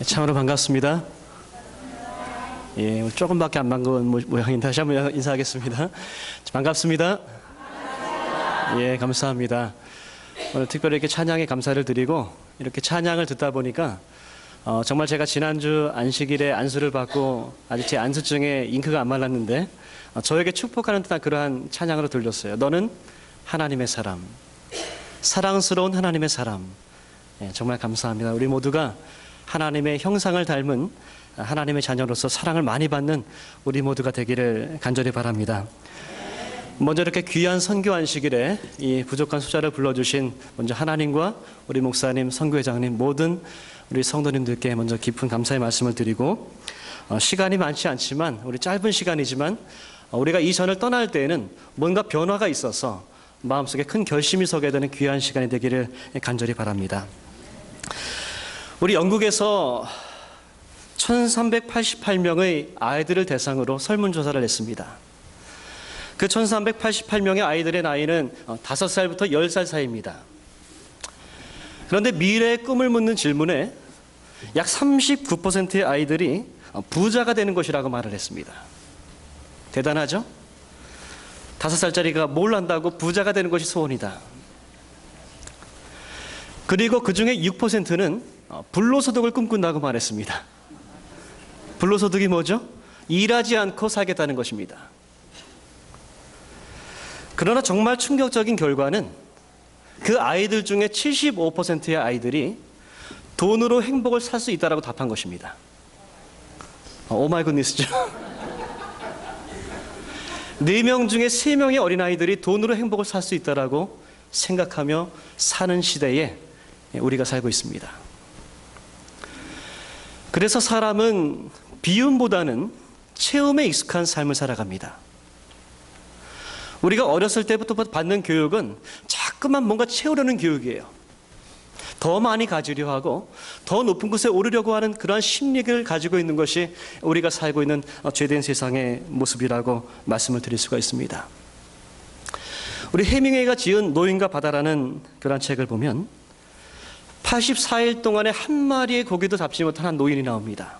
참으로 반갑습니다. 예, 조금밖에 안 반가운 모양인데 다시 한번 인사하겠습니다. 반갑습니다. 예, 감사합니다. 오늘 특별히 이렇게 찬양에 감사를 드리고 이렇게 찬양을 듣다 보니까 정말 제가 지난주 안식일에 안수를 받고 아직 제 안수증에 잉크가 안 말랐는데 저에게 축복하는 듯한 그러한 찬양으로 들렸어요. 너는 하나님의 사람, 사랑스러운 하나님의 사람. 예, 정말 감사합니다. 우리 모두가 하나님의 형상을 닮은 하나님의 자녀로서 사랑을 많이 받는 우리 모두가 되기를 간절히 바랍니다. 먼저 이렇게 귀한 선교 안식일에 이 부족한 수자를 불러주신 먼저 하나님과 우리 목사님, 선교회장님, 모든 우리 성도님들께 먼저 깊은 감사의 말씀을 드리고 시간이 많지 않지만 우리 짧은 시간이지만 우리가 이 전을 떠날 때에는 뭔가 변화가 있어서 마음속에 큰 결심이 서게 되는 귀한 시간이 되기를 간절히 바랍니다. 우리 영국에서 1388명의 아이들을 대상으로 설문조사를 했습니다. 그 1388명의 아이들의 나이는 5살부터 10살 사이입니다. 그런데 미래의 꿈을 묻는 질문에 약 39%의 아이들이 부자가 되는 것이라고 말을 했습니다. 대단하죠? 5살짜리가 뭘 한다고 부자가 되는 것이 소원이다. 그리고 그 중에 6%는 불로소득을 꿈꾼다고 말했습니다. 불로소득이 뭐죠? 일하지 않고 살겠다는 것입니다. 그러나 정말 충격적인 결과는 그 아이들 중에 75%의 아이들이 돈으로 행복을 살 수 있다고 답한 것입니다. 오마이 굿니스죠. 4명 중에 3명의 어린아이들이 돈으로 행복을 살 수 있다고 생각하며 사는 시대에 우리가 살고 있습니다. 그래서 사람은 비움보다는 체험에 익숙한 삶을 살아갑니다. 우리가 어렸을 때부터 받는 교육은 자꾸만 뭔가 채우려는 교육이에요. 더 많이 가지려 하고 더 높은 곳에 오르려고 하는 그러한 심리를 가지고 있는 것이 우리가 살고 있는 죄된 세상의 모습이라고 말씀을 드릴 수가 있습니다. 우리 해밍웨이가 지은 노인과 바다라는 그런 책을 보면 84일 동안에 한 마리의 고기도 잡지 못한 한 노인이 나옵니다.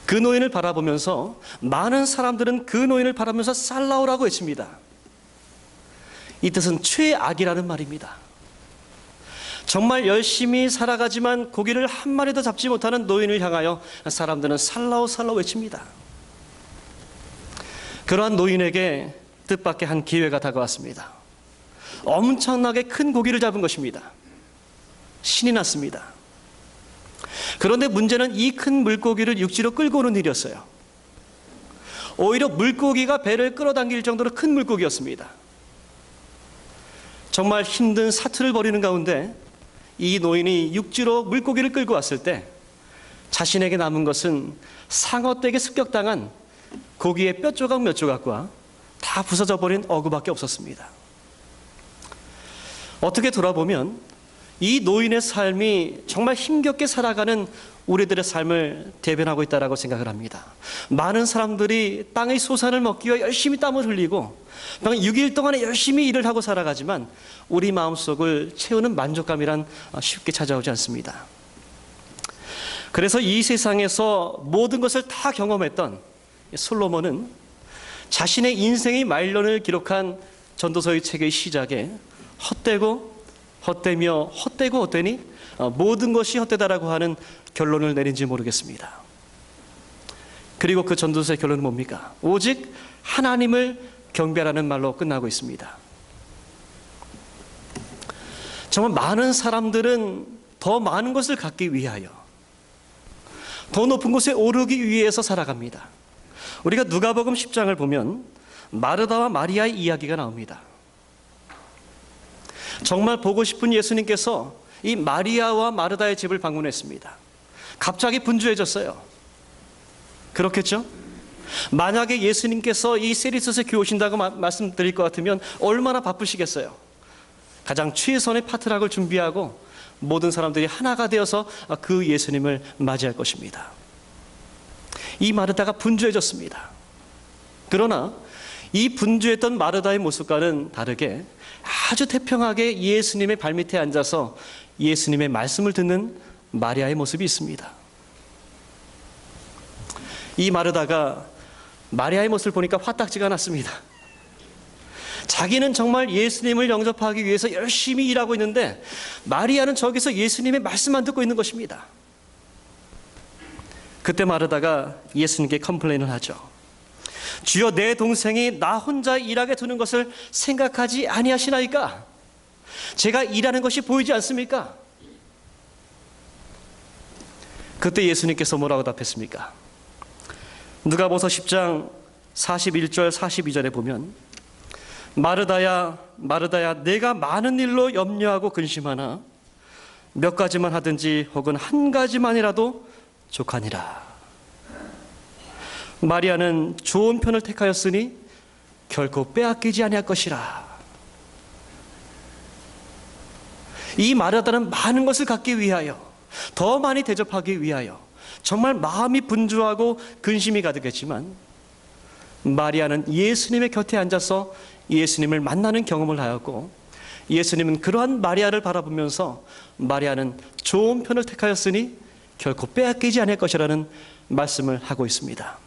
그 노인을 바라보면서 많은 사람들은 그 노인을 바라보면서 살라오라고 외칩니다. 이 뜻은 최악이라는 말입니다. 정말 열심히 살아가지만 고기를 한 마리도 잡지 못하는 노인을 향하여 사람들은 살라오 살라오 외칩니다. 그러한 노인에게 뜻밖의 한 기회가 다가왔습니다. 엄청나게 큰 고기를 잡은 것입니다. 신이 났습니다. 그런데 문제는 이 큰 물고기를 육지로 끌고 오는 일이었어요. 오히려 물고기가 배를 끌어당길 정도로 큰 물고기였습니다. 정말 힘든 사투를 벌이는 가운데 이 노인이 육지로 물고기를 끌고 왔을 때 자신에게 남은 것은 상어떼에게 습격당한 고기의 뼈 조각 몇 조각과 다 부서져 버린 어구밖에 없었습니다. 어떻게 돌아보면 이 노인의 삶이 정말 힘겹게 살아가는 우리들의 삶을 대변하고 있다고 생각을 합니다. 많은 사람들이 땅의 소산을 먹기 위해 열심히 땀을 흘리고 6일 동안에 열심히 일을 하고 살아가지만 우리 마음속을 채우는 만족감이란 쉽게 찾아오지 않습니다. 그래서 이 세상에서 모든 것을 다 경험했던 솔로몬은 자신의 인생의 말년을 기록한 전도서의 책의 시작에 헛되며 헛되고 헛되니 모든 것이 헛되다라고 하는 결론을 내린지 모르겠습니다. 그리고 그 전도서의 결론은 뭡니까? 오직 하나님을 경배하라는 말로 끝나고 있습니다. 정말 많은 사람들은 더 많은 것을 갖기 위하여 더 높은 곳에 오르기 위해서 살아갑니다. 우리가 누가복음 10장을 보면 마르다와 마리아의 이야기가 나옵니다. 정말 보고 싶은 예수님께서 이 마리아와 마르다의 집을 방문했습니다. 갑자기 분주해졌어요. 그렇겠죠? 만약에 예수님께서 이 세리스에 오신다고 말씀드릴 것 같으면 얼마나 바쁘시겠어요. 가장 최선의 파트락을 준비하고 모든 사람들이 하나가 되어서 그 예수님을 맞이할 것입니다. 이 마르다가 분주해졌습니다. 그러나 이 분주했던 마르다의 모습과는 다르게 아주 태평하게 예수님의 발밑에 앉아서 예수님의 말씀을 듣는 마리아의 모습이 있습니다. 이 마르다가 마리아의 모습을 보니까 화딱지가 났습니다. 자기는 정말 예수님을 영접하기 위해서 열심히 일하고 있는데 마리아는 저기서 예수님의 말씀만 듣고 있는 것입니다. 그때 마르다가 예수님께 컴플레인을 하죠. 주여, 내 동생이 나 혼자 일하게 두는 것을 생각하지 아니하시나이까? 제가 일하는 것이 보이지 않습니까? 그때 예수님께서 뭐라고 답했습니까? 누가복음 10장 41절 42절에 보면 마르다야 마르다야, 내가 많은 일로 염려하고 근심하나 몇 가지만 하든지 혹은 한 가지만이라도 족하니라. 마리아는 좋은 편을 택하였으니 결코 빼앗기지 아니할 것이라. 이 마르다는 많은 것을 갖기 위하여, 더 많이 대접하기 위하여 정말 마음이 분주하고 근심이 가득했지만 마리아는 예수님의 곁에 앉아서 예수님을 만나는 경험을 하였고, 예수님은 그러한 마리아를 바라보면서 마리아는 좋은 편을 택하였으니 결코 빼앗기지 않을 것이라는 말씀을 하고 있습니다.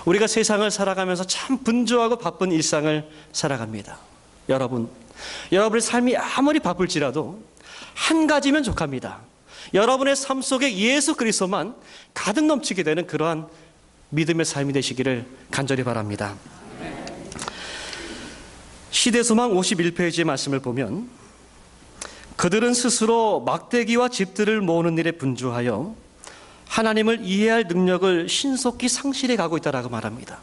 우리가 세상을 살아가면서 참 분주하고 바쁜 일상을 살아갑니다. 여러분의 삶이 아무리 바쁠지라도 한 가지면 족합니다. 여러분의 삶 속에 예수 그리스도만 가득 넘치게 되는 그러한 믿음의 삶이 되시기를 간절히 바랍니다. 시대소망 51페이지의 말씀을 보면 그들은 스스로 막대기와 집들을 모으는 일에 분주하여 하나님을 이해할 능력을 신속히 상실해 가고 있다라고 말합니다.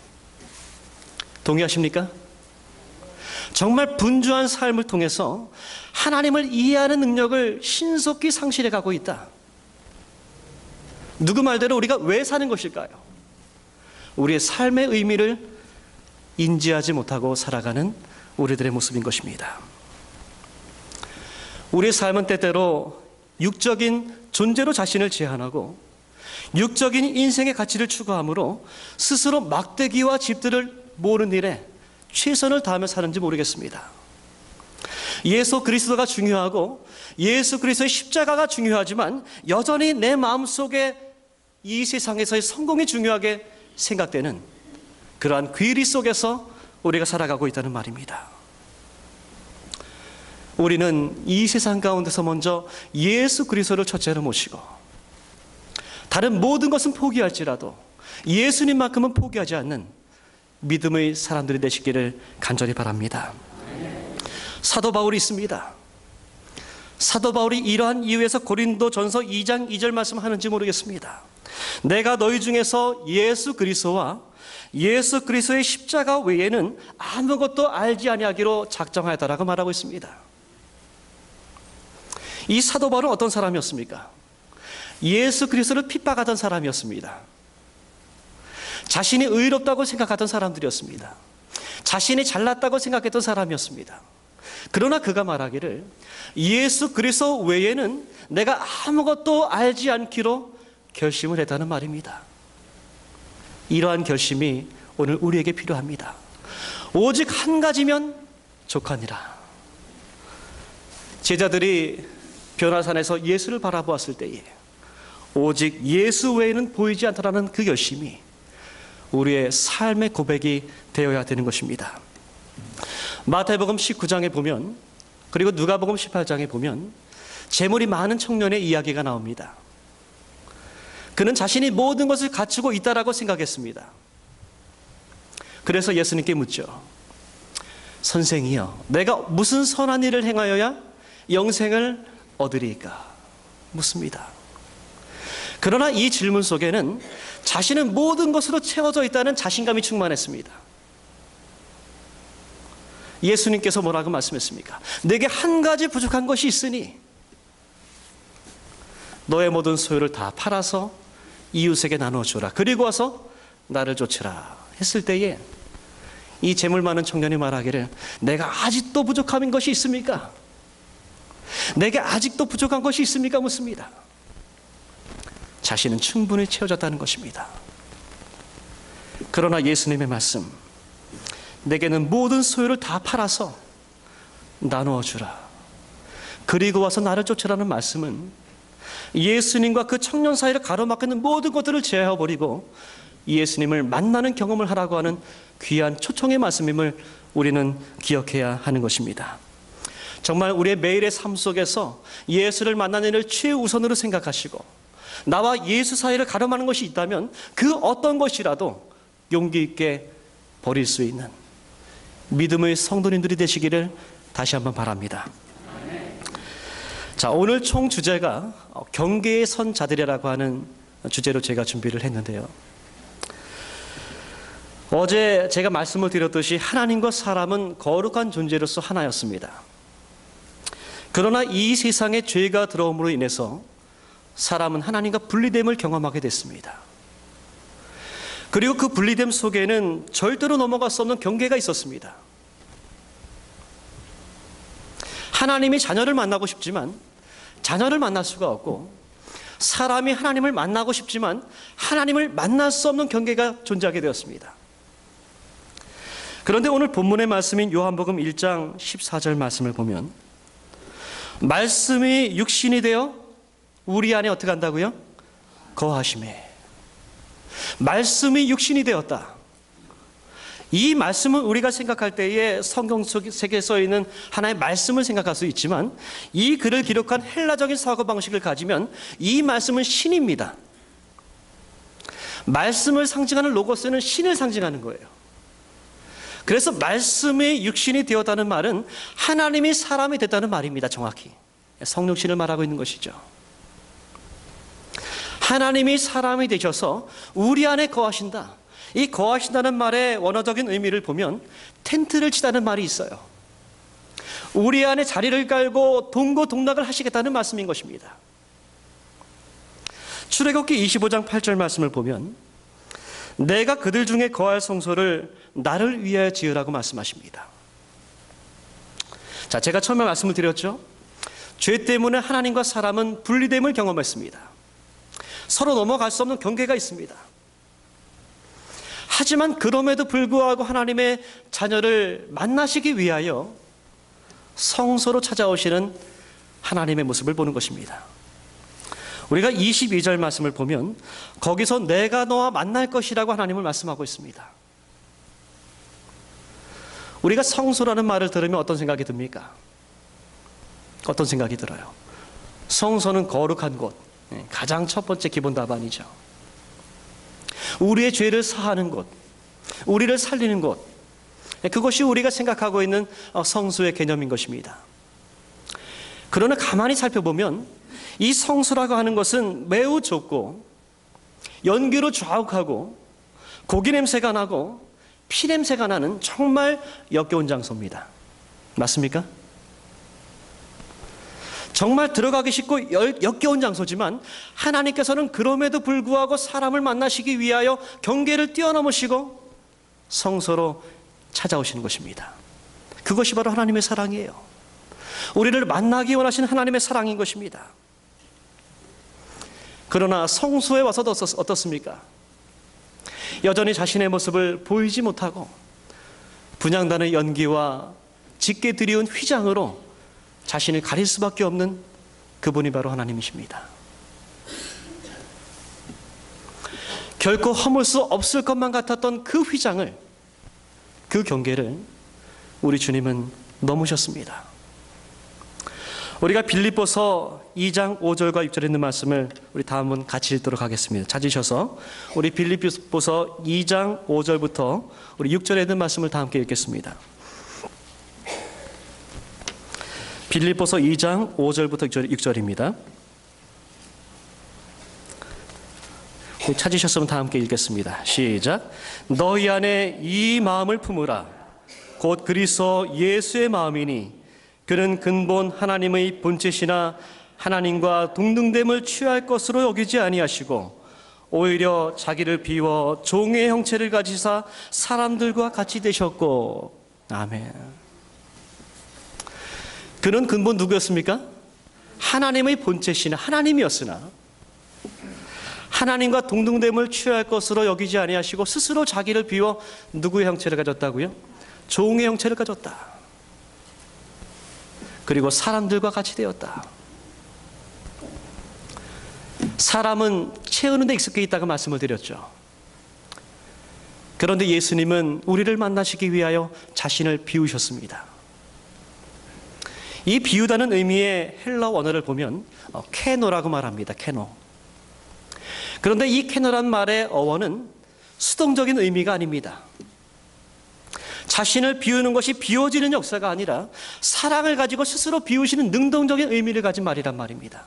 동의하십니까? 정말 분주한 삶을 통해서 하나님을 이해하는 능력을 신속히 상실해 가고 있다. 누구 말대로 우리가 왜 사는 것일까요? 우리의 삶의 의미를 인지하지 못하고 살아가는 우리들의 모습인 것입니다. 우리의 삶은 때때로 육적인 존재로 자신을 제한하고 육적인 인생의 가치를 추구함으로 스스로 막대기와 집들을 모으는 일에 최선을 다하며 사는지 모르겠습니다. 예수 그리스도가 중요하고 예수 그리스도의 십자가가 중요하지만 여전히 내 마음속에 이 세상에서의 성공이 중요하게 생각되는 그러한 괴리 속에서 우리가 살아가고 있다는 말입니다. 우리는 이 세상 가운데서 먼저 예수 그리스도를 첫째로 모시고 다른 모든 것은 포기할지라도 예수님만큼은 포기하지 않는 믿음의 사람들이 되시기를 간절히 바랍니다. 사도 바울이 있습니다. 사도 바울이 이러한 이유에서 고린도전서 2장 2절 말씀하는지 모르겠습니다. 내가 너희 중에서 예수 그리스도와 예수 그리스도의 십자가 외에는 아무것도 알지 아니하기로 작정하였다라고 말하고 있습니다. 이 사도 바울은 어떤 사람이었습니까? 예수 그리스도를 핍박하던 사람이었습니다. 자신이 의롭다고 생각하던 사람들이었습니다. 자신이 잘났다고 생각했던 사람이었습니다. 그러나 그가 말하기를 예수 그리스도 외에는 내가 아무것도 알지 않기로 결심을 했다는 말입니다. 이러한 결심이 오늘 우리에게 필요합니다. 오직 한 가지면 족하니라. 제자들이 변화산에서 예수를 바라보았을 때에 오직 예수 외에는 보이지 않다라는 그 결심이 우리의 삶의 고백이 되어야 되는 것입니다. 마태복음 19장에 보면, 그리고 누가복음 18장에 보면 재물이 많은 청년의 이야기가 나옵니다. 그는 자신이 모든 것을 갖추고 있다라고 생각했습니다. 그래서 예수님께 묻죠. 선생이여, 내가 무슨 선한 일을 행하여야 영생을 얻으리까? 묻습니다. 그러나 이 질문 속에는 자신은 모든 것으로 채워져 있다는 자신감이 충만했습니다. 예수님께서 뭐라고 말씀했습니까? 내게 한 가지 부족한 것이 있으니 너의 모든 소유를 다 팔아서 이웃에게 나눠주라. 그리고 와서 나를 쫓으라 했을 때에 이 재물 많은 청년이 말하기를 내가 아직도 부족한 것이 있습니까? 내게 아직도 부족한 것이 있습니까? 묻습니다. 자신은 충분히 채워졌다는 것입니다. 그러나 예수님의 말씀, 내게는 모든 소유를 다 팔아서 나누어 주라. 그리고 와서 나를 쫓으라는 말씀은 예수님과 그 청년 사이를 가로막는 모든 것들을 제어해버리고 예수님을 만나는 경험을 하라고 하는 귀한 초청의 말씀임을 우리는 기억해야 하는 것입니다. 정말 우리의 매일의 삶 속에서 예수를 만나는 일을 최우선으로 생각하시고 나와 예수 사이를 가로막는 것이 있다면 그 어떤 것이라도 용기 있게 버릴 수 있는 믿음의 성도님들이 되시기를 다시 한번 바랍니다. 자, 오늘 총 주제가 경계에 선 자들이라고 하는 주제로 제가 준비를 했는데요. 어제 제가 말씀을 드렸듯이 하나님과 사람은 거룩한 존재로서 하나였습니다. 그러나 이 세상에 죄가 들어옴으로 인해서 사람은 하나님과 분리됨을 경험하게 됐습니다. 그리고 그 분리됨 속에는 절대로 넘어갈 수 없는 경계가 있었습니다. 하나님이 자녀를 만나고 싶지만 자녀를 만날 수가 없고, 사람이 하나님을 만나고 싶지만 하나님을 만날 수 없는 경계가 존재하게 되었습니다. 그런데 오늘 본문의 말씀인 요한복음 1장 14절 말씀을 보면 말씀이 육신이 되어 우리 안에 어떻게 한다고요? 거하심에. 말씀이 육신이 되었다. 이 말씀은 우리가 생각할 때에 성경 속에 써 있는 하나의 말씀을 생각할 수 있지만 이 글을 기록한 헬라적인 사고방식을 가지면 이 말씀은 신입니다. 말씀을 상징하는 로고스는 신을 상징하는 거예요. 그래서 말씀이 육신이 되었다는 말은 하나님이 사람이 됐다는 말입니다. 정확히 성육신을 말하고 있는 것이죠. 하나님이 사람이 되셔서 우리 안에 거하신다. 이 거하신다는 말의 원어적인 의미를 보면 텐트를 치다는 말이 있어요. 우리 안에 자리를 깔고 동고동락을 하시겠다는 말씀인 것입니다. 출애굽기 25장 8절 말씀을 보면 내가 그들 중에 거할 성소를 나를 위하여 지으라고 말씀하십니다. 자, 제가 처음에 말씀을 드렸죠. 죄 때문에 하나님과 사람은 분리됨을 경험했습니다. 서로 넘어갈 수 없는 경계가 있습니다. 하지만 그럼에도 불구하고 하나님의 자녀를 만나시기 위하여 성소로 찾아오시는 하나님의 모습을 보는 것입니다. 우리가 22절 말씀을 보면 거기서 내가 너와 만날 것이라고 하나님을 말씀하고 있습니다. 우리가 성소라는 말을 들으면 어떤 생각이 듭니까? 어떤 생각이 들어요? 성소는 거룩한 곳, 가장 첫 번째 기본 답안이죠. 우리의 죄를 사하는 곳, 우리를 살리는 곳, 그것이 우리가 생각하고 있는 성소의 개념인 것입니다. 그러나 가만히 살펴보면 이 성소라고 하는 것은 매우 좁고 연기로 좌욱하고 고기 냄새가 나고 피 냄새가 나는 정말 역겨운 장소입니다. 맞습니까? 정말 들어가기 쉽고 역겨운 장소지만 하나님께서는 그럼에도 불구하고 사람을 만나시기 위하여 경계를 뛰어넘으시고 성소로 찾아오시는 것입니다. 그것이 바로 하나님의 사랑이에요. 우리를 만나기 원하시는 하나님의 사랑인 것입니다. 그러나 성소에 와서도 어떻습니까? 여전히 자신의 모습을 보이지 못하고 분향단의 연기와 짙게 드리운 휘장으로 자신을 가릴 수밖에 없는 그분이 바로 하나님이십니다. 결코 허물 수 없을 것만 같았던 그 휘장을, 그 경계를 우리 주님은 넘으셨습니다. 우리가 빌립보서 2장 5절과 6절에 있는 말씀을 우리 다음은 같이 읽도록 하겠습니다. 찾으셔서 우리 빌립보서 2장 5절부터 우리 6절에 있는 말씀을 다 함께 읽겠습니다. 빌립보서 2장 5절부터 6절입니다. 찾으셨으면 다 함께 읽겠습니다. 시작. 너희 안에 이 마음을 품으라. 곧 그리스도 예수의 마음이니 그는 근본 하나님의 본체시나 하나님과 동등됨을 취할 것으로 여기지 아니하시고 오히려 자기를 비워 종의 형체를 가지사 사람들과 같이 되셨고. 아멘. 그는 근본 누구였습니까? 하나님의 본체시나 하나님이었으나 하나님과 동등됨을 취할 것으로 여기지 아니하시고 스스로 자기를 비워 누구의 형체를 가졌다고요? 종의 형체를 가졌다. 그리고 사람들과 같이 되었다. 사람은 채우는 데 익숙해 있다고 말씀을 드렸죠. 그런데 예수님은 우리를 만나시기 위하여 자신을 비우셨습니다. 이 비우다는 의미의 헬라 원어를 보면 케노라고 말합니다. 케노. 그런데 이 케노란 말의 어원은 수동적인 의미가 아닙니다. 자신을 비우는 것이 비워지는 역사가 아니라 사랑을 가지고 스스로 비우시는 능동적인 의미를 가진 말이란 말입니다.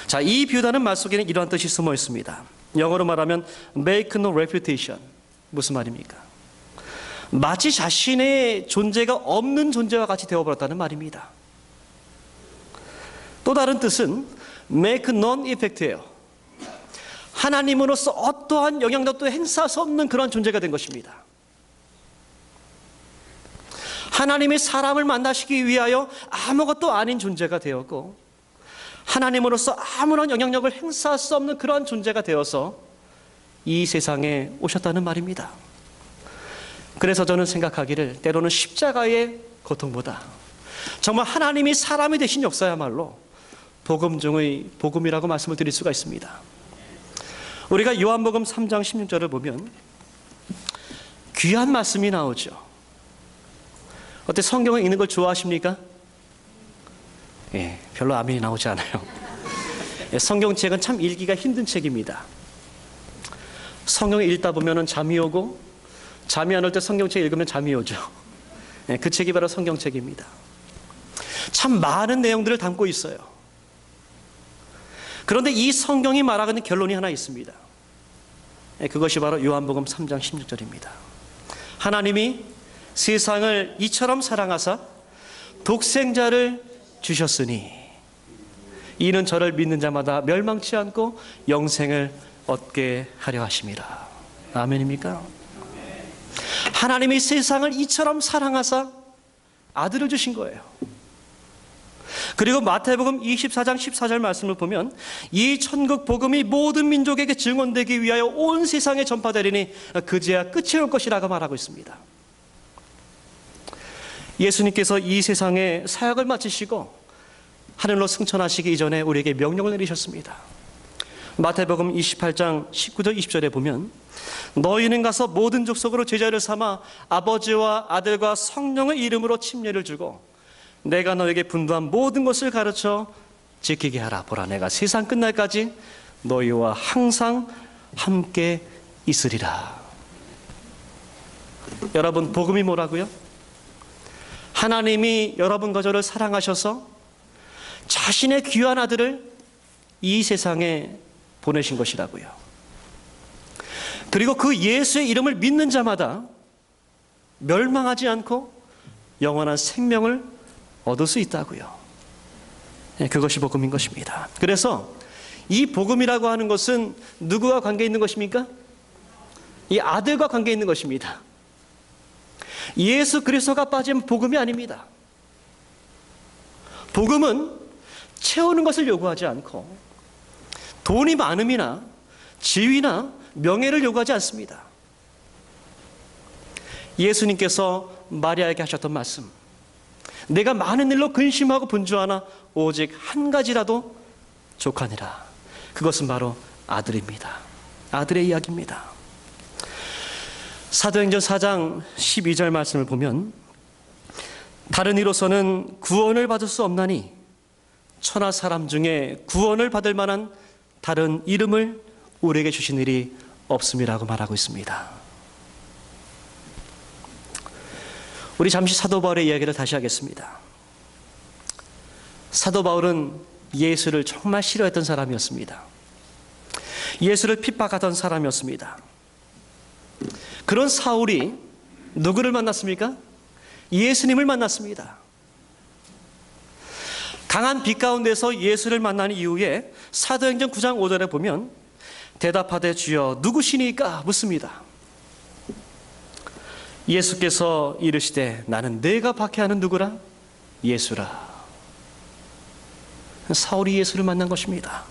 자, 이 비우다는 말 속에는 이러한 뜻이 숨어 있습니다. 영어로 말하면 make no reputation. 무슨 말입니까? 마치 자신의 존재가 없는 존재와 같이 되어버렸다는 말입니다. 또 다른 뜻은 make none effect예요. 하나님으로서 어떠한 영향력도 행사할 수 없는 그런 존재가 된 것입니다. 하나님이 사람을 만나시기 위하여 아무것도 아닌 존재가 되었고, 하나님으로서 아무런 영향력을 행사할 수 없는 그런 존재가 되어서 이 세상에 오셨다는 말입니다. 그래서 저는 생각하기를 때로는 십자가의 고통보다 정말 하나님이 사람이 되신 역사야말로 복음 중의 복음이라고 말씀을 드릴 수가 있습니다. 우리가 요한복음 3장 16절을 보면 귀한 말씀이 나오죠. 어때, 성경에 읽는 걸 좋아하십니까? 예, 별로 아멘이 나오지 않아요. 성경책은 참 읽기가 힘든 책입니다. 성경을 읽다 보면 잠이 오고, 잠이 안 올 때 성경책 읽으면 잠이 오죠. 예, 그 책이 바로 성경책입니다. 참 많은 내용들을 담고 있어요. 그런데 이 성경이 말하는 결론이 하나 있습니다. 예, 그것이 바로 요한복음 3장 16절입니다. 하나님이 세상을 이처럼 사랑하사 독생자를 주셨으니 이는 저를 믿는 자마다 멸망치 않고 영생을 얻게 하려 하심이라. 아멘입니까? 하나님이 세상을 이처럼 사랑하사 아들을 주신 거예요. 그리고 마태복음 24장 14절 말씀을 보면 이 천국 복음이 모든 민족에게 증언되기 위하여 온 세상에 전파되리니 그제야 끝이 올 것이라고 말하고 있습니다. 예수님께서 이 세상에 사역을 마치시고 하늘로 승천하시기 이전에 우리에게 명령을 내리셨습니다. 마태복음 28장 19절 20절에 보면 너희는 가서 모든 족속으로 제자를 삼아 아버지와 아들과 성령의 이름으로 침례를 주고 내가 너에게 분부한 모든 것을 가르쳐 지키게 하라. 보라, 내가 세상 끝날까지 너희와 항상 함께 있으리라. 여러분, 복음이 뭐라고요? 하나님이 여러분과 저를 사랑하셔서 자신의 귀한 아들을 이 세상에 보내신 것이라고요. 그리고 그 예수의 이름을 믿는 자마다 멸망하지 않고 영원한 생명을 얻을 수 있다고요. 그것이 복음인 것입니다. 그래서 이 복음이라고 하는 것은 누구와 관계 있는 것입니까? 이 아들과 관계 있는 것입니다. 예수 그리스도가 빠지면 복음이 아닙니다. 복음은 채우는 것을 요구하지 않고 돈이 많음이나 지위나 명예를 요구하지 않습니다. 예수님께서 마리아에게 하셨던 말씀, 내가 많은 일로 근심하고 분주하나 오직 한 가지라도 족하니라. 그것은 바로 아들입니다. 아들의 이야기입니다. 사도행전 4장 12절 말씀을 보면 다른 이로서는 구원을 받을 수 없나니 천하 사람 중에 구원을 받을 만한 다른 이름을 우리에게 주신 일이 없음이라고 말하고 있습니다. 우리 잠시 사도 바울의 이야기를 다시 하겠습니다. 사도 바울은 예수를 정말 싫어했던 사람이었습니다. 예수를 핍박하던 사람이었습니다. 그런 사울이 누구를 만났습니까? 예수님을 만났습니다. 강한 빛 가운데서 예수를 만난 이후에 사도행전 9장 5절에 보면 대답하되 주여 누구시니까 묻습니다. 예수께서 이르시되 나는 내가 박해하는 누구라? 예수라. 사울이 예수를 만난 것입니다.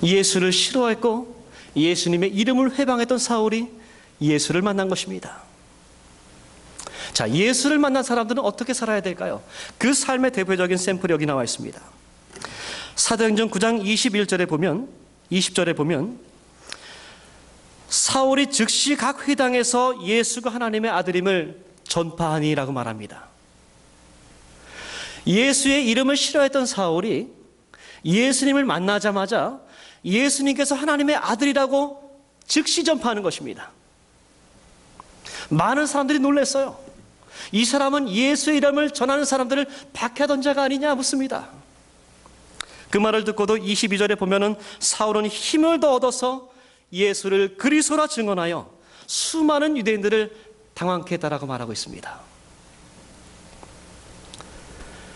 예수를 싫어했고 예수님의 이름을 회방했던 사울이 예수를 만난 것입니다. 자, 예수를 만난 사람들은 어떻게 살아야 될까요? 그 삶의 대표적인 샘플이 여기 나와 있습니다. 사도행전 9장 21절에 보면 20절에 보면 사울이 즉시 각 회당에서 예수가 하나님의 아들임을 전파하니라고 말합니다. 예수의 이름을 싫어했던 사울이 예수님을 만나자마자 예수님께서 하나님의 아들이라고 즉시 전파하는 것입니다. 많은 사람들이 놀랐어요. 이 사람은 예수의 이름을 전하는 사람들을 박해하던 자가 아니냐 묻습니다. 그 말을 듣고도 22절에 보면은 사울은 힘을 더 얻어서 예수를 그리스도라 증언하여 수많은 유대인들을 당황케 했다라고 말하고 있습니다.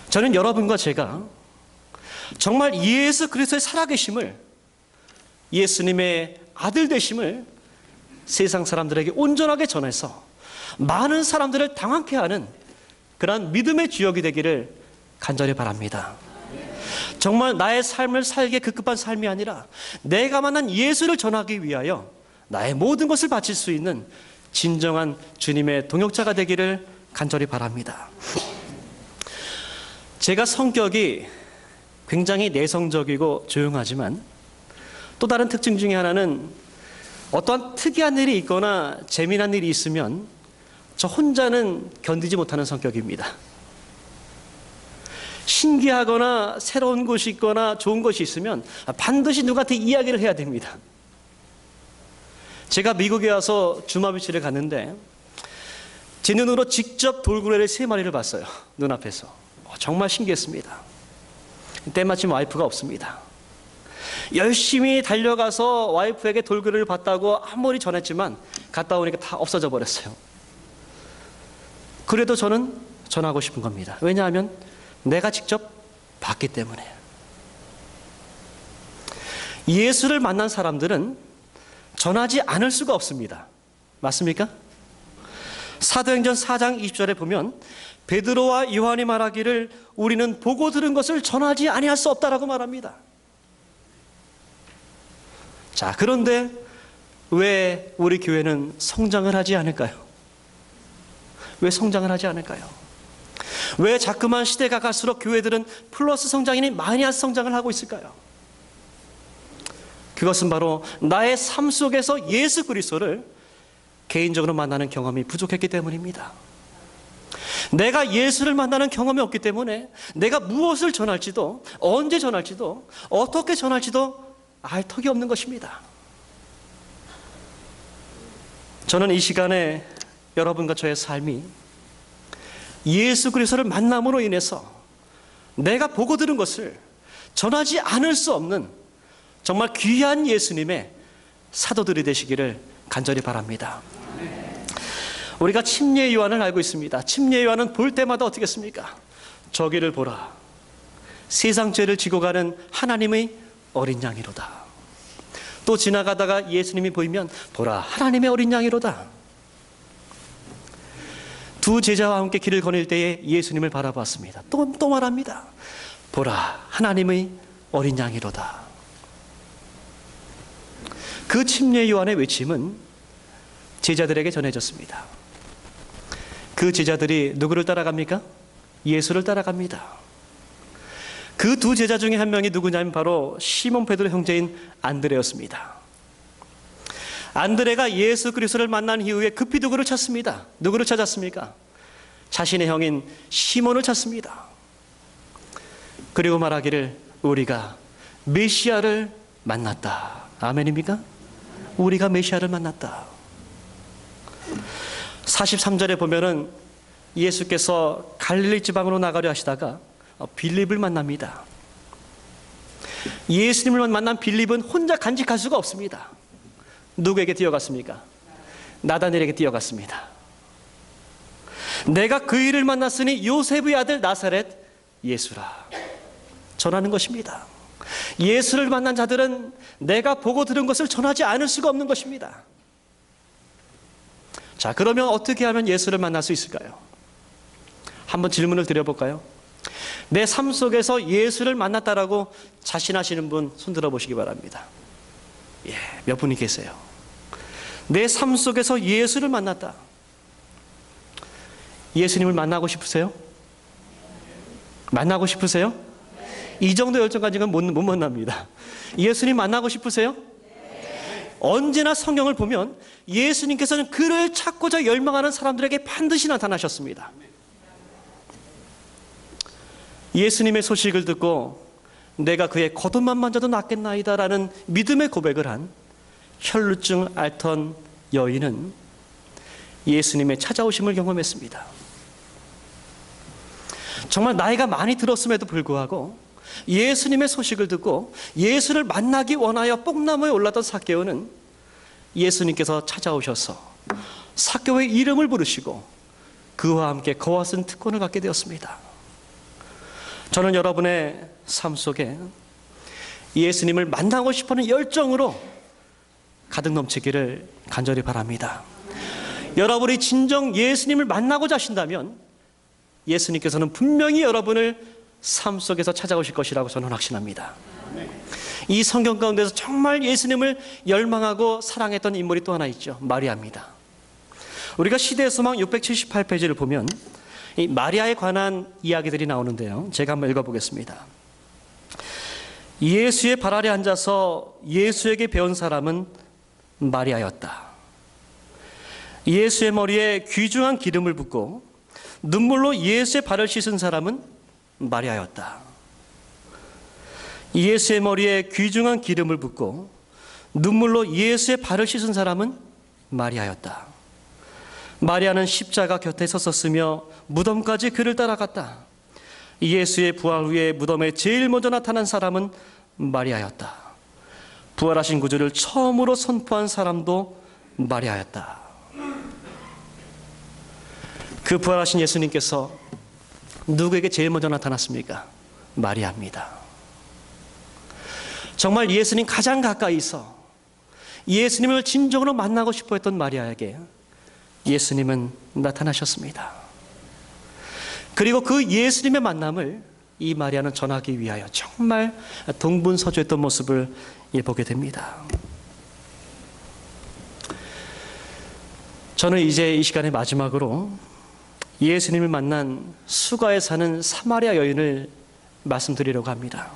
저는 여러분과 제가 정말 예수 그리스도의 살아계심을, 예수님의 아들 되심을 세상 사람들에게 온전하게 전해서 많은 사람들을 당황케 하는 그러한 믿음의 주역이 되기를 간절히 바랍니다. 정말 나의 삶을 살기에 급급한 삶이 아니라 내가 만난 예수를 전하기 위하여 나의 모든 것을 바칠 수 있는 진정한 주님의 동역자가 되기를 간절히 바랍니다. 제가 성격이 굉장히 내성적이고 조용하지만 또 다른 특징 중에 하나는 어떠한 특이한 일이 있거나 재미난 일이 있으면 저 혼자는 견디지 못하는 성격입니다. 신기하거나 새로운 것이 있거나 좋은 것이 있으면 반드시 누구한테 이야기를 해야 됩니다. 제가 미국에 와서 주마비치를 갔는데 제 눈으로 직접 돌고래를 3마리를 봤어요. 눈앞에서. 정말 신기했습니다. 때마침 와이프가 없습니다. 열심히 달려가서 와이프에게 돌고래를 봤다고 아무리 전했지만 갔다 오니까 다 없어져 버렸어요. 그래도 저는 전하고 싶은 겁니다. 왜냐하면 내가 직접 봤기 때문에. 예수를 만난 사람들은 전하지 않을 수가 없습니다. 맞습니까? 사도행전 4장 20절에 보면 베드로와 요한이 말하기를 우리는 보고 들은 것을 전하지 아니할 수 없다라고 말합니다. 자, 그런데 왜 우리 교회는 성장을 하지 않을까요? 왜 성장을 하지 않을까요? 왜 자꾸만 시대가 갈수록 교회들은 플러스 성장이니 마이너스 성장을 하고 있을까요? 그것은 바로 나의 삶 속에서 예수 그리스도를 개인적으로 만나는 경험이 부족했기 때문입니다. 내가 예수를 만나는 경험이 없기 때문에 내가 무엇을 전할지도, 언제 전할지도, 어떻게 전할지도 알 턱이 없는 것입니다. 저는 이 시간에 여러분과 저의 삶이 예수 그리스도를 만남으로 인해서 내가 보고 들은 것을 전하지 않을 수 없는 정말 귀한 예수님의 사도들이 되시기를 간절히 바랍니다. 우리가 침례 요한을 알고 있습니다. 침례 요한은 볼 때마다 어떻게 했습니까? 저기를 보라. 세상 죄를 지고 가는 하나님의 어린 양이로다. 또 지나가다가 예수님이 보이면 보라, 하나님의 어린 양이로다. 두 제자와 함께 길을 거닐 때에 예수님을 바라봤습니다. 또 말합니다. 보라, 하나님의 어린 양이로다. 그 침례 요한의 외침은 제자들에게 전해졌습니다. 그 제자들이 누구를 따라갑니까? 예수를 따라갑니다. 그 두 제자 중에 한 명이 누구냐면 바로 시몬 베드로 형제인 안드레였습니다. 안드레가 예수 그리스도를 만난 이후에 급히 누구를 찾습니다. 누구를 찾았습니까? 자신의 형인 시몬을 찾습니다. 그리고 말하기를 우리가 메시아를 만났다. 아멘입니까? 우리가 메시아를 만났다. 43절에 보면은 예수께서 갈릴리 지방으로 나가려 하시다가 빌립을 만납니다. 예수님을 만난 빌립은 혼자 간직할 수가 없습니다. 누구에게 뛰어갔습니까? 나다넬에게 뛰어갔습니다. 내가 그 일을 만났으니 요셉의 아들 나사렛 예수라 전하는 것입니다. 예수를 만난 자들은 내가 보고 들은 것을 전하지 않을 수가 없는 것입니다. 자, 그러면 어떻게 하면 예수를 만날 수 있을까요? 한번 질문을 드려볼까요? 내 삶 속에서 예수를 만났다라고 자신하시는 분 손들어 보시기 바랍니다. 예, 몇 분이 계세요? 내 삶 속에서 예수를 만났다. 예수님을 만나고 싶으세요? 만나고 싶으세요? 이 정도 열정 가진 건 못 만납니다. 예수님 만나고 싶으세요? 언제나 성경을 보면 예수님께서는 그를 찾고자 열망하는 사람들에게 반드시 나타나셨습니다. 예수님의 소식을 듣고 내가 그의 겉옷만 만져도 낫겠나이다 라는 믿음의 고백을 한 혈루증 앓던 여인은 예수님의 찾아오심을 경험했습니다. 정말 나이가 많이 들었음에도 불구하고 예수님의 소식을 듣고 예수를 만나기 원하여 뽕나무에 올랐던 삭개오는 예수님께서 찾아오셔서 삭개오의 이름을 부르시고 그와 함께 거와 쓴 특권을 갖게 되었습니다. 저는 여러분의 삶 속에 예수님을 만나고 싶어하는 열정으로 가득 넘치기를 간절히 바랍니다. 여러분이 진정 예수님을 만나고자 하신다면 예수님께서는 분명히 여러분을 삶 속에서 찾아오실 것이라고 저는 확신합니다. 이 성경 가운데서 정말 예수님을 열망하고 사랑했던 인물이 또 하나 있죠. 마리아입니다. 우리가 시대의 소망 678페이지를 보면 이 마리아에 관한 이야기들이 나오는데요. 제가 한번 읽어보겠습니다. 예수의 발 아래 앉아서 예수에게 배운 사람은 마리아였다. 예수의 머리에 귀중한 기름을 붓고 눈물로 예수의 발을 씻은 사람은 마리아였다. 예수의 머리에 귀중한 기름을 붓고 눈물로 예수의 발을 씻은 사람은 마리아였다. 마리아는 십자가 곁에 섰었으며 무덤까지 그를 따라갔다. 예수의 부활 후에 무덤에 제일 먼저 나타난 사람은 마리아였다. 부활하신 구주를 처음으로 선포한 사람도 마리아였다. 그 부활하신 예수님께서 누구에게 제일 먼저 나타났습니까? 마리아입니다. 정말 예수님 가장 가까이서 예수님을 진정으로 만나고 싶어 했던 마리아에게 예수님은 나타나셨습니다. 그리고 그 예수님의 만남을 이 마리아는 전하기 위하여 정말 동분서주했던 모습을 보게 됩니다. 저는 이제 이 시간의 마지막으로 예수님을 만난 수가에 사는 사마리아 여인을 말씀드리려고 합니다.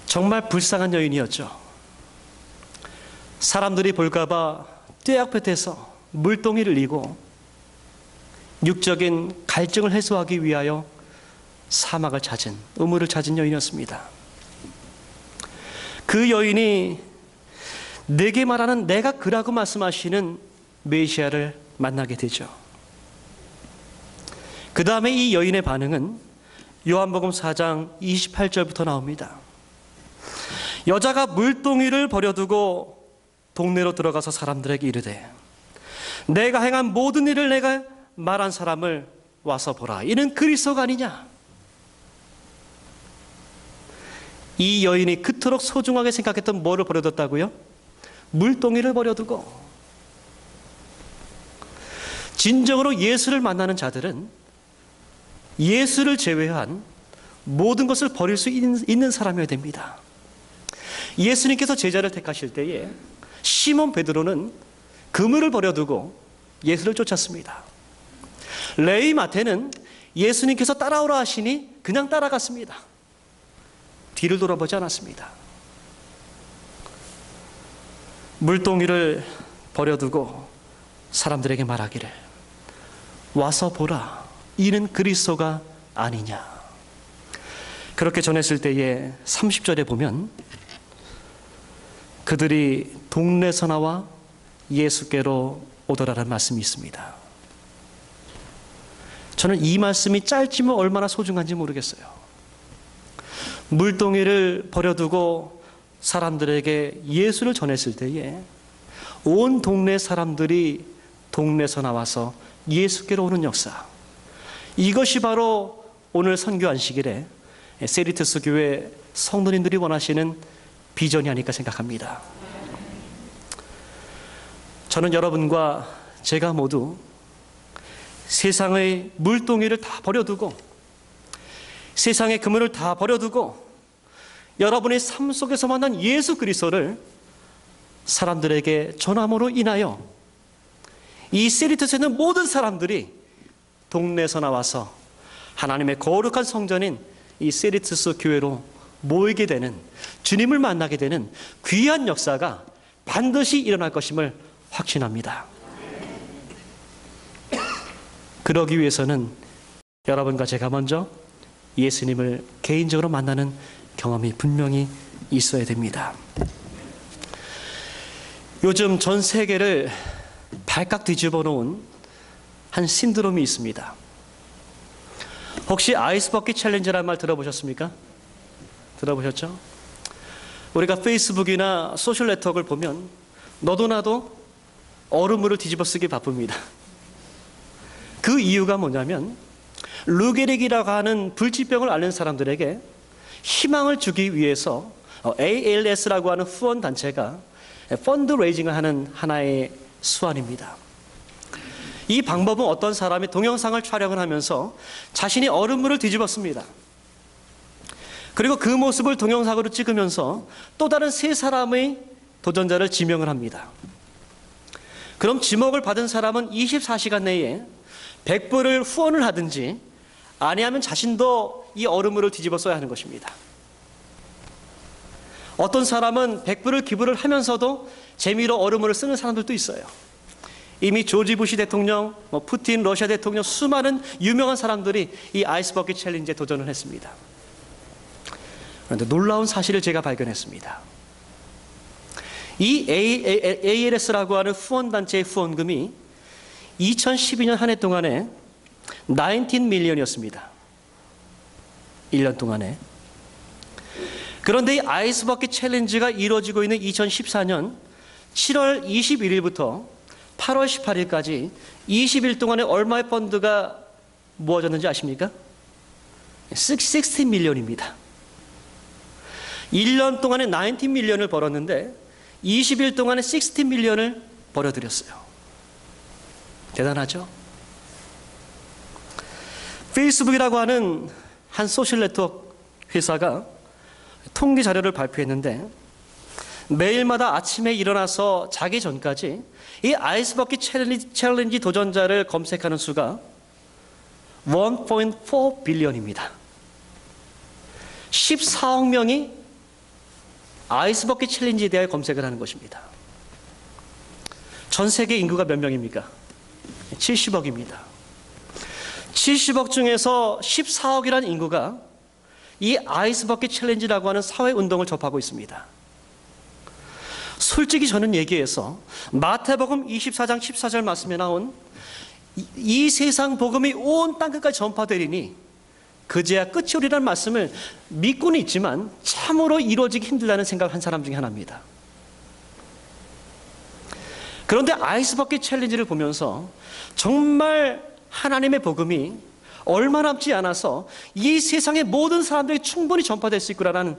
정말 불쌍한 여인이었죠. 사람들이 볼까봐 떼약볕에서 물동이를 이고 육적인 갈증을 해소하기 위하여 사막을 찾은, 우물을 찾은 여인이었습니다. 그 여인이 내게 말하는 내가 그라고 말씀하시는 메시아를 만나게 되죠. 그 다음에 이 여인의 반응은 요한복음 4장 28절부터 나옵니다. 여자가 물동이를 버려두고 동네로 들어가서 사람들에게 이르되 내가 행한 모든 일을 내가 말한 사람을 와서 보라. 이는 그리스도가 아니냐. 이 여인이 그토록 소중하게 생각했던 뭐를 버려뒀다고요? 물동이를 버려두고. 진정으로 예수를 만나는 자들은 예수를 제외한 모든 것을 버릴 수 있는 사람이어야 됩니다. 예수님께서 제자를 택하실 때에 시몬 베드로는 그물을 버려두고 예수를 쫓았습니다. 레위 마태는 예수님께서 따라오라 하시니 그냥 따라갔습니다. 뒤를 돌아보지 않았습니다. 물동이를 버려두고 사람들에게 말하기를 와서 보라. 이는 그리스도가 아니냐. 그렇게 전했을 때에 30절에 보면 그들이 동네에서 나와 예수께로 오더라라는 말씀이 있습니다. 저는 이 말씀이 짧지만 얼마나 소중한지 모르겠어요. 물동이를 버려두고 사람들에게 예수를 전했을 때에 온 동네 사람들이 동네에서 나와서 예수께로 오는 역사. 이것이 바로 오늘 선교 안식일에 세리트스 교회 성도님들이 원하시는 비전이 아닐까 생각합니다. 저는 여러분과 제가 모두 세상의 물동이를 다 버려두고 세상의 그물을 다 버려두고 여러분의 삶 속에서 만난 예수 그리스도를 사람들에게 전함으로 인하여 이 세리트스에 있는 모든 사람들이 동네에서 나와서 하나님의 거룩한 성전인 이 세리트스 교회로 모이게 되는, 주님을 만나게 되는 귀한 역사가 반드시 일어날 것임을 확신합니다. 그러기 위해서는 여러분과 제가 먼저 예수님을 개인적으로 만나는 경험이 분명히 있어야 됩니다. 요즘 전 세계를 발칵 뒤집어 놓은 한 신드롬이 있습니다. 혹시 아이스버킷 챌린지라는 말 들어보셨습니까? 들어보셨죠? 우리가 페이스북이나 소셜 네트워크를 보면 너도 나도 얼음물을 뒤집어 쓰기 바쁩니다. 그 이유가 뭐냐면 르게릭이라고 하는 불치병을 앓는 사람들에게 희망을 주기 위해서 ALS라고 하는 후원단체가 펀드레이징을 하는 하나의 수완입니다. 이 방법은 어떤 사람이 동영상을 촬영을 하면서 자신이 얼음물을 뒤집었습니다. 그리고 그 모습을 동영상으로 찍으면서 또 다른 세 사람의 도전자를 지명을 합니다. 그럼 지목을 받은 사람은 24시간 내에 100불을 후원을 하든지 아니하면 자신도 이 얼음물을 뒤집어 써야 하는 것입니다. 어떤 사람은 100불을 기부를 하면서도 재미로 얼음물을 쓰는 사람들도 있어요. 이미 조지 부시 대통령, 푸틴 러시아 대통령, 수많은 유명한 사람들이 이 아이스버킷 챌린지에 도전을 했습니다. 그런데 놀라운 사실을 제가 발견했습니다. 이 ALS라고 하는 후원단체의 후원금이 2012년 한 해 동안에 19 밀리언이었습니다. 1년 동안에. 그런데 이 아이스버킷 챌린지가 이루어지고 있는 2014년 7월 21일부터 8월 18일까지 20일 동안에 얼마의 펀드가 모아졌는지 아십니까? 60 밀리언입니다. 1년 동안에 19 밀리언을 벌었는데 20일 동안에 60 밀리언을 벌어들였어요. 대단하죠? 페이스북이라고 하는 한 소셜 네트워크 회사가 통계 자료를 발표했는데 매일마다 아침에 일어나서 자기 전까지 이 아이스버킷 챌린지 도전자를 검색하는 수가 1.4 빌리언입니다. 14억 명이 아이스버킷 챌린지에 대해 검색을 하는 것입니다. 전 세계 인구가 몇 명입니까? 70억입니다. 70억 중에서 14억이라는 인구가 이 아이스버킷 챌린지라고 하는 사회운동을 접하고 있습니다. 솔직히 저는 얘기해서 마태복음 24장 14절 말씀에 나온 이 세상 복음이 온 땅끝까지 전파되리니 그제야 끝이 오리라는 말씀을 믿고는 있지만 참으로 이루어지기 힘들다는 생각을 한 사람 중에 하나입니다. 그런데 아이스버킷 챌린지를 보면서 정말 하나님의 복음이 얼마 남지 않아서 이 세상의 모든 사람들이 충분히 전파될 수 있구나라는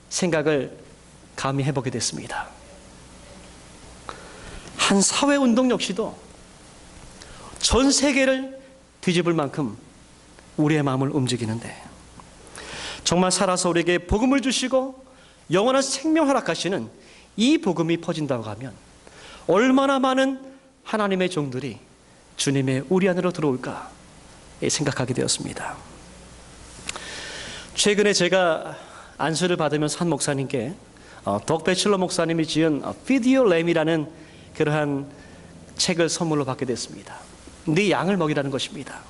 생각을 감히 해보게 됐습니다. 한 사회운동 역시도 전 세계를 뒤집을 만큼 우리의 마음을 움직이는데 정말 살아서 우리에게 복음을 주시고 영원한 생명 허락하시는 이 복음이 퍼진다고 하면 얼마나 많은 하나님의 종들이 주님의 우리 안으로 들어올까 생각하게 되었습니다. 최근에 제가 안수를 받으면서 한 목사님께 덕 배칠러 목사님이 지은 Feed Your Lamb이라는 그러한 책을 선물로 받게 됐습니다. 네 양을 먹이라는 것입니다.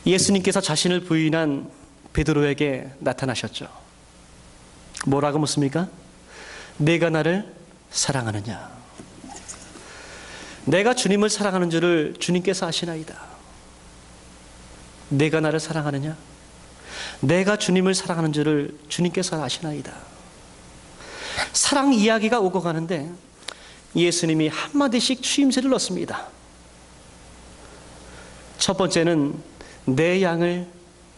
예수님께서 자신을 부인한 베드로에게 나타나셨죠. 뭐라고 묻습니까? 내가 나를 사랑하느냐? 내가 주님을 사랑하는 줄을 주님께서 아시나이다. 내가 나를 사랑하느냐? 내가 주님을 사랑하는 줄을 주님께서 아시나이다. 사랑 이야기가 오고 가는데 예수님이 한마디씩 추임새를 넣습니다. 첫 번째는 내 양을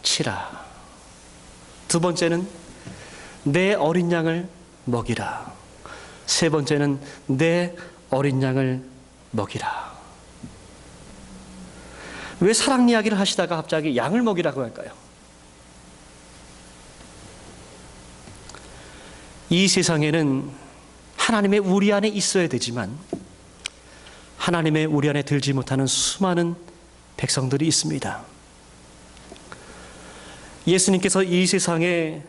치라. 두 번째는 내 어린 양을 먹이라. 세 번째는 내 어린 양을 먹이라. 왜 사랑 이야기를 하시다가 갑자기 양을 먹이라고 할까요? 이 세상에는 하나님의 우리 안에 있어야 되지만 하나님의 우리 안에 들지 못하는 수많은 백성들이 있습니다. 예수님께서 이 세상에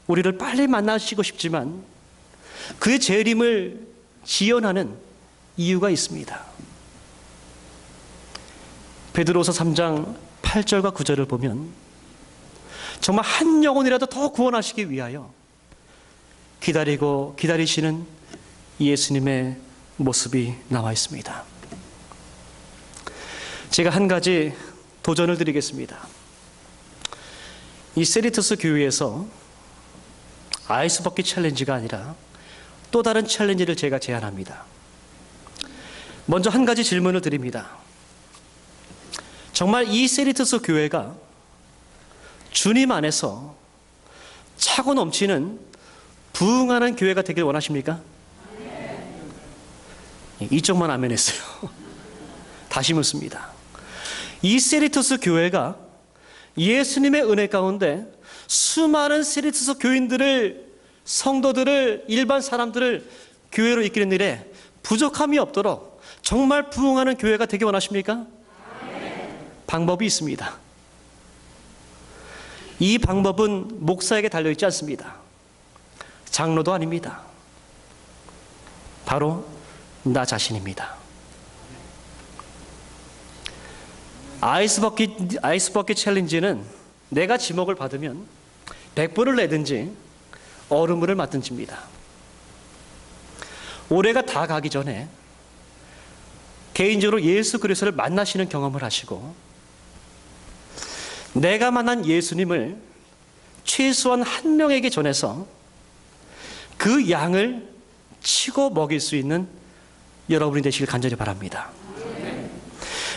우리를 빨리 만나시고 싶지만 그의 재림을 지연하는 이유가 있습니다. 베드로서 3장 8절과 9절을 보면 정말 한 영혼이라도 더 구원하시기 위하여 기다리고 기다리시는 예수님의 모습이 나와 있습니다. 제가 한 가지 도전을 드리겠습니다. 이 세리투스 교회에서 아이스 버킷 챌린지가 아니라 또 다른 챌린지를 제가 제안합니다. 먼저 한 가지 질문을 드립니다. 정말 이 세리투스 교회가 주님 안에서 차고 넘치는 부흥하는 교회가 되길 원하십니까? 이쪽만 아멘 했어요. 다시 묻습니다. 이 세리투스 교회가 예수님의 은혜 가운데 수많은 세리투스 교인들을, 성도들을, 일반 사람들을 교회로 이끄는 일에 부족함이 없도록 정말 부흥하는 교회가 되기 원하십니까? 방법이 있습니다. 이 방법은 목사에게 달려있지 않습니다. 장로도 아닙니다. 바로 나 자신입니다. 아이스버킷 챌린지는 내가 지목을 받으면 100불을 내든지 얼음물을 맞든지입니다. 올해가 다 가기 전에 개인적으로 예수 그리스도를 만나시는 경험을 하시고 내가 만난 예수님을 최소한 한 명에게 전해서 그 양을 치고 먹일 수 있는 여러분이 되시길 간절히 바랍니다.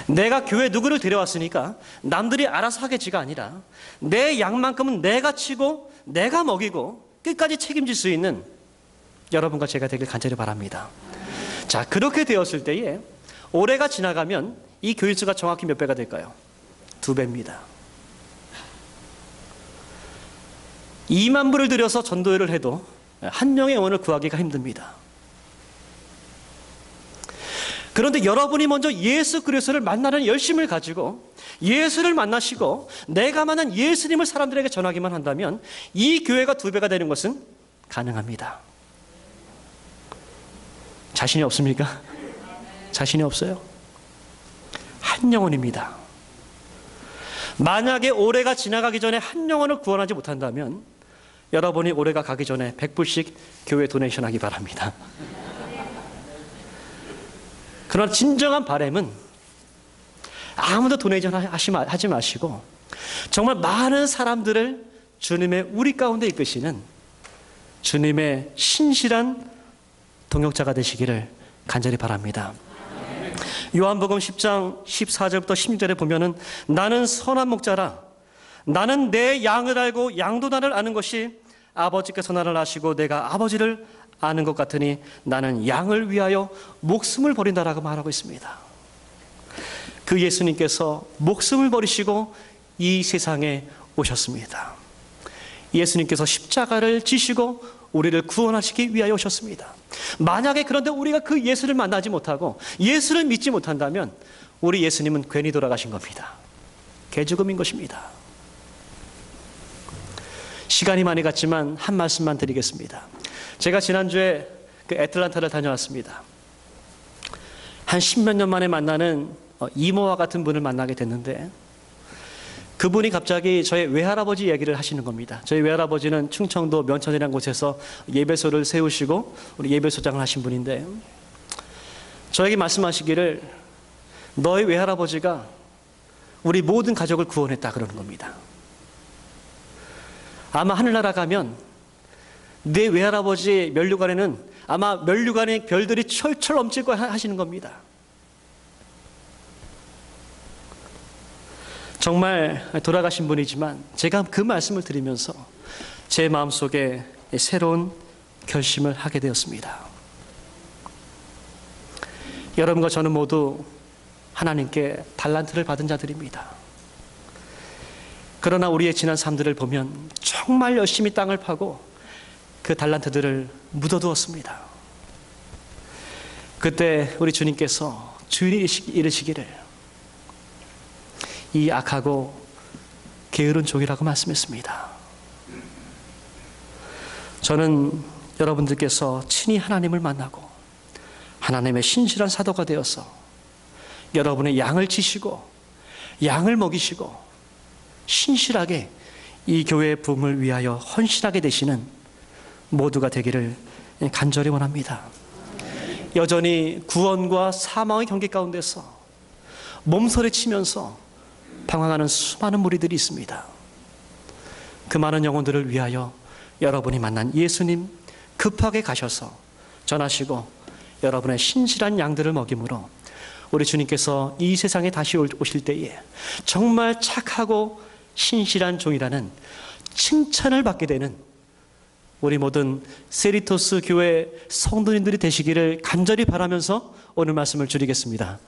내가 교회 누구를 데려왔으니까 남들이 알아서 하겠지가 아니라 내 양만큼은 내가 치고 내가 먹이고 끝까지 책임질 수 있는 여러분과 제가 되길 간절히 바랍니다. 자, 그렇게 되었을 때에 올해가 지나가면 이 교인수가 정확히 몇 배가 될까요? 2배입니다. 2만 불을 들여서 전도회를 해도 한 명의 영혼을 구하기가 힘듭니다. 그런데 여러분이 먼저 예수 그리스도를 만나는 열심을 가지고 예수를 만나시고 내가 만난 예수님을 사람들에게 전하기만 한다면 이 교회가 2배가 되는 것은 가능합니다. 자신이 없습니까? 자신이 없어요? 한 영혼입니다. 만약에 올해가 지나가기 전에 한 영혼을 구원하지 못한다면 여러분이 올해가 가기 전에 100불씩 교회 도네이션 하기 바랍니다. 그러나 진정한 바람은 아무도 도네이션 하지 마시고 정말 많은 사람들을 주님의 우리 가운데 이끄시는 주님의 신실한 동역자가 되시기를 간절히 바랍니다. 요한복음 10장 14절부터 16절에 보면은 나는 선한 목자라 나는 내 양을 알고 양도 나를 아는 것이 아버지께서 나를 아시고 내가 아버지를 아는 것 같으니 나는 양을 위하여 목숨을 버린다라고 말하고 있습니다. 그 예수님께서 목숨을 버리시고 이 세상에 오셨습니다. 예수님께서 십자가를 지시고 우리를 구원하시기 위하여 오셨습니다. 만약에 그런데 우리가 그 예수를 만나지 못하고 예수를 믿지 못한다면 우리 예수님은 괜히 돌아가신 겁니다. 개죽음인 것입니다. 시간이 많이 갔지만 한 말씀만 드리겠습니다. 제가 지난주에 그 애틀란타를 다녀왔습니다. 한 10몇 년 만에 만나는 이모와 같은 분을 만나게 됐는데 그분이 갑자기 저의 외할아버지 얘기를 하시는 겁니다. 저희 외할아버지는 충청도 면천이라는 곳에서 예배소를 세우시고 우리 예배소장을 하신 분인데 저에게 말씀하시기를 너희 외할아버지가 우리 모든 가족을 구원했다 그러는 겁니다. 아마 하늘나라 가면 내 외할아버지 면류관에는 아마 면류관에 별들이 철철 넘칠 거야 하시는 겁니다. 정말 돌아가신 분이지만 제가 그 말씀을 드리면서 제 마음속에 새로운 결심을 하게 되었습니다. 여러분과 저는 모두 하나님께 달란트를 받은 자들입니다. 그러나 우리의 지난 삶들을 보면 정말 열심히 땅을 파고 그 달란트들을 묻어두었습니다. 그때 우리 주님께서 주인이 이르시기를 이 악하고 게으른 종이라고 말씀했습니다. 저는 여러분들께서 친히 하나님을 만나고 하나님의 신실한 사도가 되어서 여러분의 양을 치시고 양을 먹이시고 신실하게 이 교회의 부흥을 위하여 헌신하게 되시는 모두가 되기를 간절히 원합니다. 여전히 구원과 사망의 경계 가운데서 몸서리치면서 방황하는 수많은 무리들이 있습니다. 그 많은 영혼들을 위하여 여러분이 만난 예수님 급하게 가셔서 전하시고 여러분의 신실한 양들을 먹임으로 우리 주님께서 이 세상에 다시 오실 때에 정말 착하고 신실한 종이라는 칭찬을 받게 되는 우리 모든 세리토스 교회 성도님들이 되시기를 간절히 바라면서 오늘 말씀을 줄이겠습니다.